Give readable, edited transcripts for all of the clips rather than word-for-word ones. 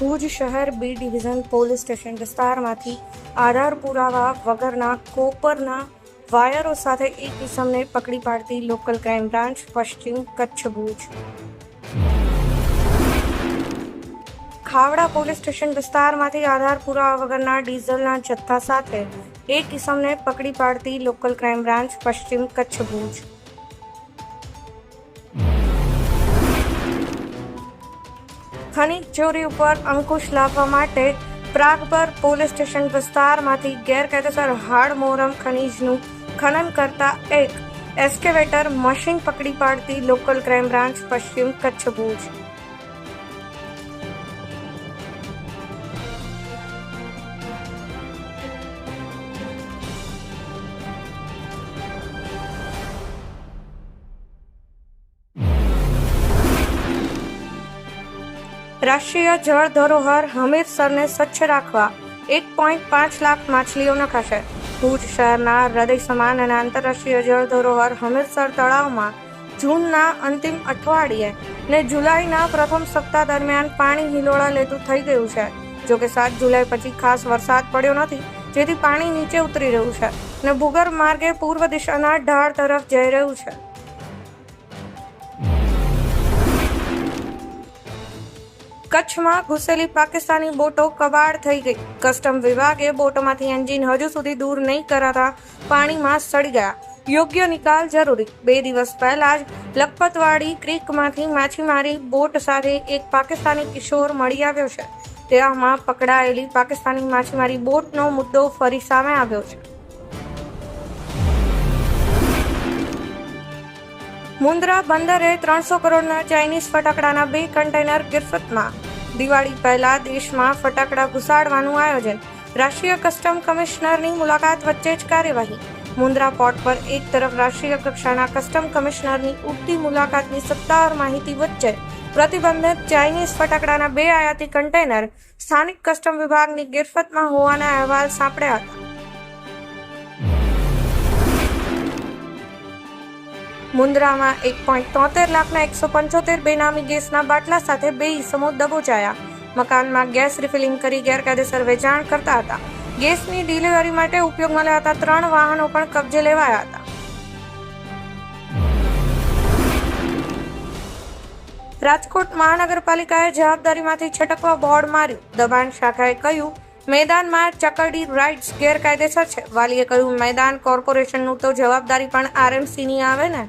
ભુજ શહેર B division police station વિસ્તારમાંથી આધાર પુરાવા વગરના કોપરના વાયરો સાથે એક ઇસમને પકડી પાડતી લોકલ ક્રાઇમ બ્રાન્ચ પશ્ચિમ કચ્છ ભુજ. ખાવડા પોલીસ સ્ટેશન વિસ્તારમાંથી આધાર પુરાવા વગરના ડીઝલના જથ્થા સાથે એક ઇસમને પકડી પાડતી લોકલ ક્રાઇમ બ્રાન્ચ પશ્ચિમ કચ્છ ભુજ. ખનીજ ચોરી ઉપર અંકુશ લાવવા માટે પ્રાગબર પોલીસ સ્ટેશન વિસ્તારમાંથી ગેરકાયદેસર હાડમોરમ ખનીજનું ખનન કરતા એક એસ્કેવેટર મશીન પકડી પાડતી લોકલ ક્રાઇમ બ્રાન્ચ પશ્ચિમ કચ્છ ભુજ. રાષ્ટ્રીય જળ ધરોહર હમીરસરને સ્વચ્છ રાખવા 1.5 લાખ માછલીઓ નખાશે. ભુજ શહેરના હૃદય સમાન અને આંતરરાષ્ટ્રીય જળ ધરોહર હમીરસર તળાવમાં જૂનના અંતિમ અઠવાડિયે ને જુલાઈના પ્રથમ સપ્તાહ દરમિયાન પાણી હિલોળા લેતું થઈ ગયું છે. જોકે 7 જુલાઈ પછી ખાસ વરસાદ પડ્યો નથી, જેથી પાણી નીચે ઉતરી રહ્યું છે અને ભૂગર્ભ માર્ગે પૂર્વ દિશાના ઢાળ તરફ જઈ રહ્યું છે. કચ્છમાં ઘૂસેલી પાકિસ્તાની બોટો કબાડ થઈ ગઈ. કસ્ટમ વિભાગે બોટોમાંથી એન્જિન હજુ સુધી દૂર નહીં કરાતા પાણીમાં સડી ગયા. યોગ્ય નિકાલ જરૂરી. 2 દિવસ પહેલા જ લખપતવાડી ક્રીકમાંથી માછીમારી બોટ સાથે એક પાકિસ્તાની કિશોર મળી આવ્યો છે. તેવામાં પકડાયેલી પાકિસ્તાની માછીમારી બોટનો મુદ્દો ફરી સામે આવ્યો છે. મુન્દ્રા બંદરે 300 કરોડના ચાઇનીઝ ફટાકડાના 2 કન્ટેનર ગિરફતમાં. દિવાળી પહેલા દેશમાં ફટાકડા ઘુસાડવાનું આયોજન. રાષ્ટ્રીય કસ્ટમ કમિશનરની મુલાકાત વચ્ચે જ કાર્યવાહી. મુન્દ્રા પોર્ટ પર એક તરફ રાષ્ટ્રીય કક્ષાના કસ્ટમ કમિશનરની ઉડતી મુલાકાતની સત્તાવાર માહિતી વચ્ચે પ્રતિબંધિત ચાઇનીઝ ફટાકડાના 2 આયાતી કન્ટેનર સ્થાનિક કસ્ટમ વિભાગની ગિરફતમાં હોવાના અહેવાલ સાંપડ્યા હતા. મુન્દ્રામાં 1.73 લાખના 175 બેનામી ગેસના બાટલા સાથે 2 ઇસમો દબોચાયા. મકાનમાં ગેસ રિફિલિંગ કરી ગેરકાયદેસર વેચાણ કરતા હતા. ગેસની ડિલિવરી માટે ઉપયોગમાં લેવાતા 3 વાહનો પણ કબજે લેવાયા હતા. રાજકોટ મહાનગરપાલિકાએ જવાબદારીમાંથી છટકવા બોર્ડ માર્યું. દબાણ શાખાએ કહ્યું મેદાનમાં ચકરડી રાઇડ્સ ગેરકાયદેસર છે. વાલીએ કહ્યું મેદાન કોર્પોરેશનનું તો જવાબદારી પણ આરએમસીની આવે ને.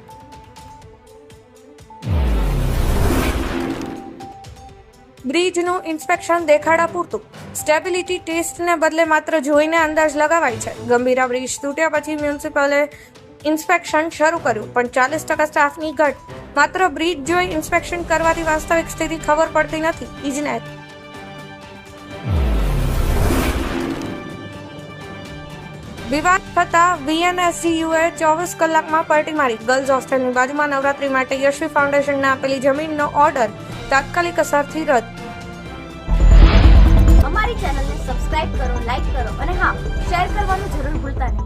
બ્રિજનું ઇન્સ્પેક્શન દેખાડા પૂરતું. સ્ટેબિલિટી ટેસ્ટને બદલે માત્ર જોઈને અંદાજ લગાવાય છે. ગંભીરા બ્રિજ તૂટ્યા પછી મ્યુનિસિપલે ઇન્સ્પેક્શન શરૂ કર્યું, પણ 40% સ્ટાફની ઘટ. માત્ર બ્રિજ જોઈ ઇન્સ્પેક્શન કરવાથી વાસ્તવિક સ્થિતિ ખબર પડતી નથી. ઇજનેર વિવાદ થતા વીએનએસજીયુએ 24 કલાકમાં પલટી મારી. ગર્લ્સ હોસ્ટેલની બાજુમાં નવરાત્રી માટે યશવી ફાઉન્ડેશનને આપેલી જમીનનો ઓર્ડર તાત્કાલિક અસરથી રદ. અમારી ચેનલને સબસ્ક્રાઇબ કરો, લાઈક કરો અને હા, શેર કરવાનું જરૂર ભૂલતા નહીં.